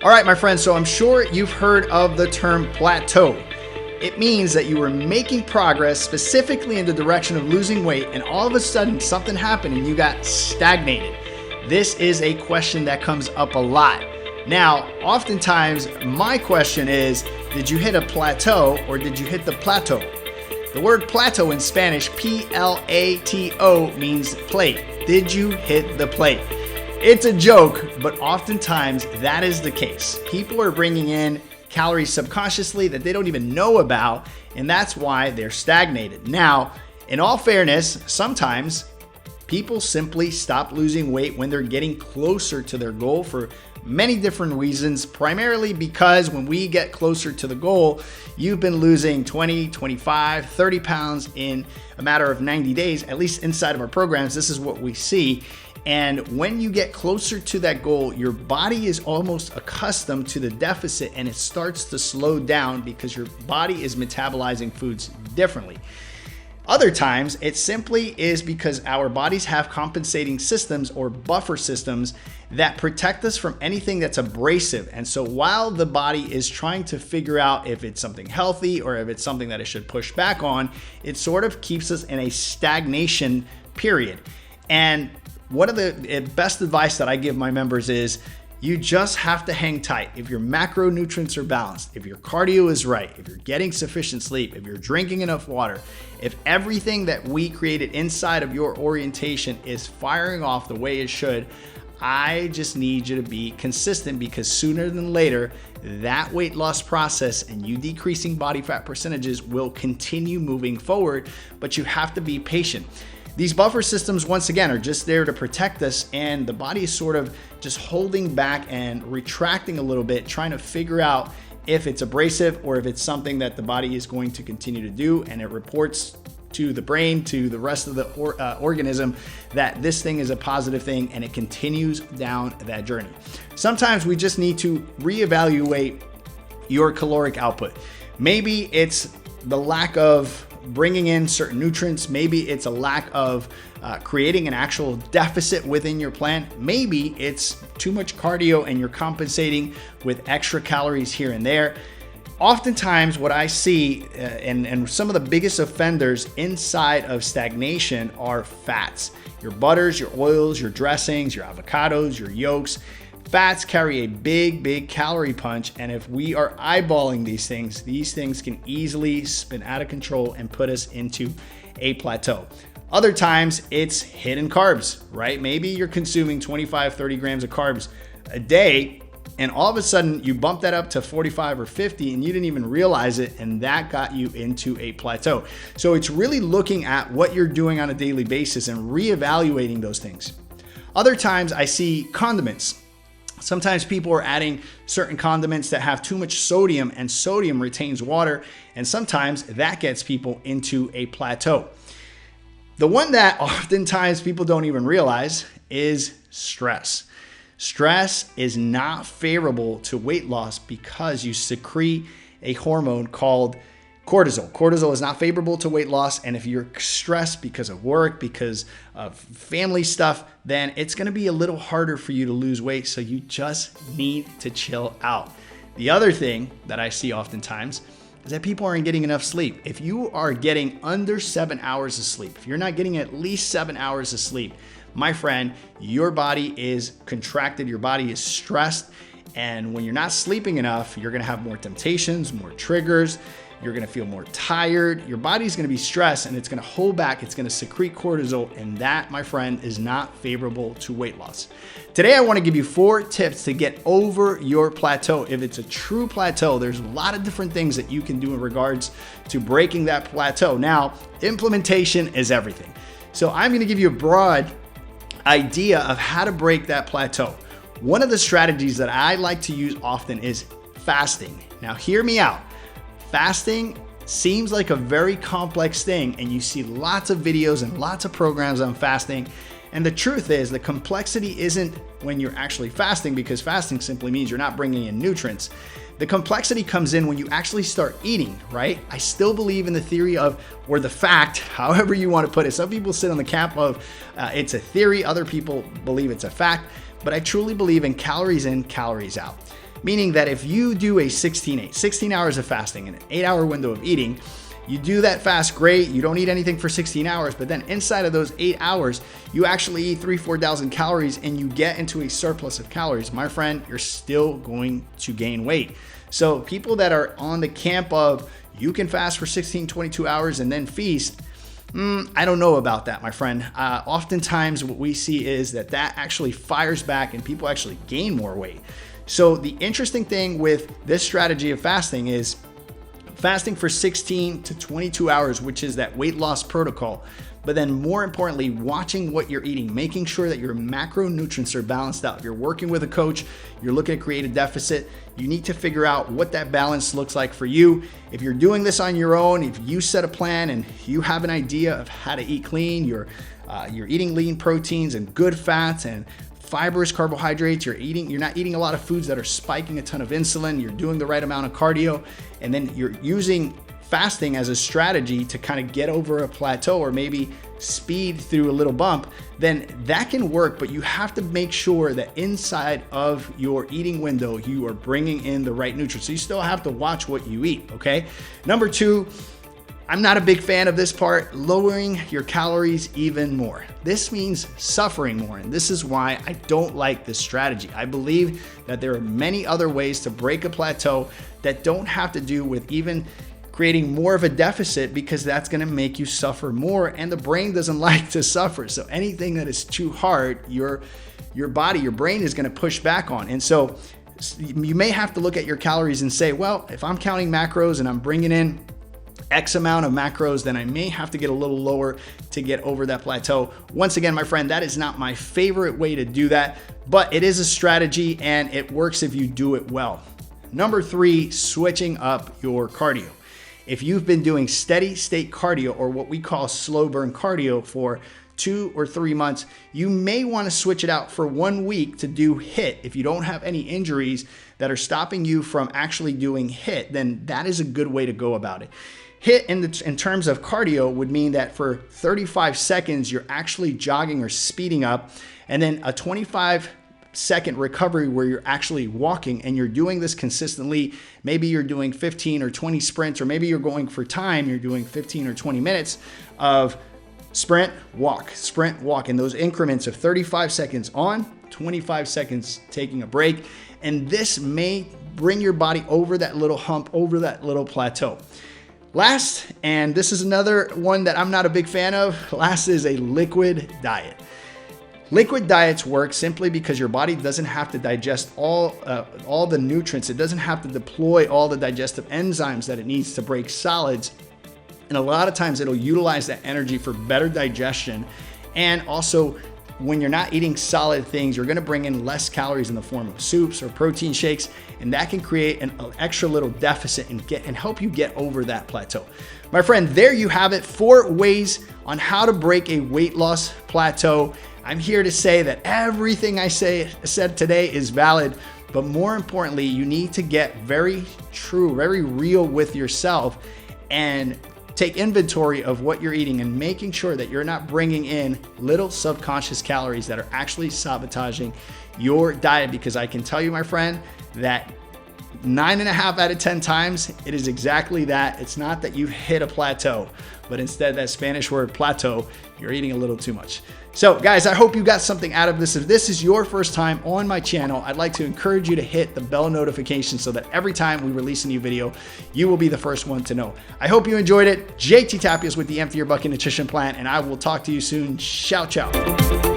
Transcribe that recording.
All right, my friends, so I'm sure you've heard of the term plateau. It means that you were making progress specifically in the direction of losing weight, and all of a sudden something happened and you got stagnated. This is a question that comes up a lot. Now, oftentimes my question is, did you hit a plateau or did you hit the plateau? The word plateau in Spanish, P-L-A-T-O, means plate. Did you hit the plate? It's a joke, but oftentimes that is the case. People are bringing in calories subconsciously that they don't even know about, and that's why they're stagnated. Now, in all fairness, sometimes people simply stop losing weight when they're getting closer to their goal for many different reasons, primarily because when we get closer to the goal, you've been losing 20, 25, 30 pounds in a matter of 90 days, at least inside of our programs. This is what we see. And when you get closer to that goal, your body is almost accustomed to the deficit and it starts to slow down because your body is metabolizing foods differently. Other times, it simply is because our bodies have compensating systems or buffer systems that protect us from anything that's abrasive. And so while the body is trying to figure out if it's something healthy or if it's something that it should push back on, it sort of keeps us in a stagnation period. And one of the best advice that I give my members is you just have to hang tight. If your macronutrients are balanced, if your cardio is right, if you're getting sufficient sleep, if you're drinking enough water, if everything that we created inside of your orientation is firing off the way it should, I just need you to be consistent, because sooner than later, that weight loss process and you decreasing body fat percentages will continue moving forward, but you have to be patient. These buffer systems, once again, are just there to protect us, and the body is sort of just holding back and retracting a little bit, trying to figure out if it's abrasive or if it's something that the body is going to continue to do, and it reports to the brain, to the rest of the organism, that this thing is a positive thing, and it continues down that journey. Sometimes we just need to reevaluate your caloric output. Maybe it's the lack of bringing in certain nutrients. Maybe it's a lack of creating an actual deficit within your plan. Maybe it's too much cardio and you're compensating with extra calories here and there. Oftentimes what I see, and some of the biggest offenders inside of stagnation, are fats. Your butters, your oils, your dressings, your avocados, your yolks. Fats carry a big calorie punch, and if we are eyeballing these things can easily spin out of control and put us into a plateau. Other times it's hidden carbs, right? Maybe you're consuming 25, 30 grams of carbs a day, and all of a sudden you bump that up to 45 or 50 and you didn't even realize it, and that got you into a plateau. So it's really looking at what you're doing on a daily basis and reevaluating those things. Other times I see condiments. Sometimes people are adding certain condiments that have too much sodium, and sodium retains water, and sometimes that gets people into a plateau. The one that oftentimes people don't even realize is stress. Stress is not favorable to weight loss because you secrete a hormone called cortisol. Cortisol is not favorable to weight loss, and if you're stressed because of work, because of family stuff, then it's going to be a little harder for you to lose weight, so you just need to chill out. The other thing that I see oftentimes is that people aren't getting enough sleep. If you are getting under 7 hours of sleep, if you're not getting at least 7 hours of sleep, my friend, your body is contracted, your body is stressed, and when you're not sleeping enough, you're going to have more temptations, more triggers. You're going to feel more tired. Your body's going to be stressed, and it's going to hold back. It's going to secrete cortisol, and that, my friend, is not favorable to weight loss. Today, I want to give you 4 tips to get over your plateau. If it's a true plateau, there's a lot of different things that you can do in regards to breaking that plateau. Now, implementation is everything. So I'm going to give you a broad idea of how to break that plateau. One of the strategies that I like to use often is fasting. Now, hear me out. Fasting seems like a very complex thing, and you see lots of videos and lots of programs on fasting. And the truth is, the complexity isn't when you're actually fasting, because fasting simply means you're not bringing in nutrients. The complexity comes in when you actually start eating, right? I still believe in the theory of, or the fact, however you want to put it. Some people sit on the camp of it's a theory, other people believe it's a fact, but I truly believe in calories in, calories out. Meaning that if you do a 16-8, 16 hours of fasting and an 8-hour window of eating, you do that fast, great. You don't eat anything for 16 hours, but then inside of those 8 hours, you actually eat 3,000-4,000 calories and you get into a surplus of calories. My friend, you're still going to gain weight. So people that are on the camp of you can fast for 16, 22 hours and then feast, I don't know about that, my friend. Oftentimes what we see is that actually fires back and people actually gain more weight. So the interesting thing with this strategy of fasting is fasting for 16 to 22 hours, which is that weight loss protocol. But then more importantly, watching what you're eating, making sure that your macronutrients are balanced out. If you're working with a coach, you're looking to create a deficit, you need to figure out what that balance looks like for you. If you're doing this on your own, if you set a plan and you have an idea of how to eat clean, you're eating lean proteins and good fats and fibrous carbohydrates, you're not eating a lot of foods that are spiking a ton of insulin, you're doing the right amount of cardio, and then you're using fasting as a strategy to kind of get over a plateau or maybe speed through a little bump, then that can work, but you have to make sure that inside of your eating window, you are bringing in the right nutrients. So you still have to watch what you eat, okay? Number two, I'm not a big fan of this part, lowering your calories even more. This means suffering more, and this is why I don't like this strategy. I believe that there are many other ways to break a plateau that don't have to do with even creating more of a deficit, because that's going to make you suffer more, and the brain doesn't like to suffer. So anything that is too hard, your body, your brain is going to push back on. And so you may have to look at your calories and say, well, if I'm counting macros and I'm bringing in X amount of macros, then I may have to get a little lower to get over that plateau. Once again, my friend, that is not my favorite way to do that, but it is a strategy and it works if you do it well. Number three, switching up your cardio. If you've been doing steady state cardio, or what we call slow burn cardio, for 2 or 3 months, you may want to switch it out for 1 week to do HIIT. If you don't have any injuries that are stopping you from actually doing HIIT, then that is a good way to go about it. HIIT in terms of cardio would mean that for 35 seconds, you're actually jogging or speeding up, and then a 25-second recovery where you're actually walking, and you're doing this consistently. Maybe you're doing 15 or 20 sprints, or maybe you're going for time, you're doing 15 or 20 minutes of sprint, walk in those increments of 35 seconds on, 25 seconds taking a break. And this may bring your body over that little hump, over that little plateau. Last, and this is another one that I'm not a big fan of, last is a liquid diet. Liquid diets work simply because your body doesn't have to digest all the nutrients. It doesn't have to deploy all the digestive enzymes that it needs to break solids. And a lot of times it'll utilize that energy for better digestion. And also, when you're not eating solid things, you're going to bring in less calories in the form of soups or protein shakes, and that can create an extra little deficit and help you get over that plateau. My friend, there you have it, 4 ways on how to break a weight loss plateau. I'm here to say that everything I said today is valid, but more importantly, you need to get very true, very real with yourself and take inventory of what you're eating and making sure that you're not bringing in little subconscious calories that are actually sabotaging your diet. Because I can tell you, my friend, that 9.5 out of 10 times, it is exactly that. It's not that you've hit a plateau, but instead that Spanish word plateau, you're eating a little too much. So guys, I hope you got something out of this. If this is your first time on my channel, I'd like to encourage you to hit the bell notification so that every time we release a new video, you will be the first one to know. I hope you enjoyed it. JT Tapias with the Empty Your Bucket Nutrition Plan, and I will talk to you soon. Ciao, ciao.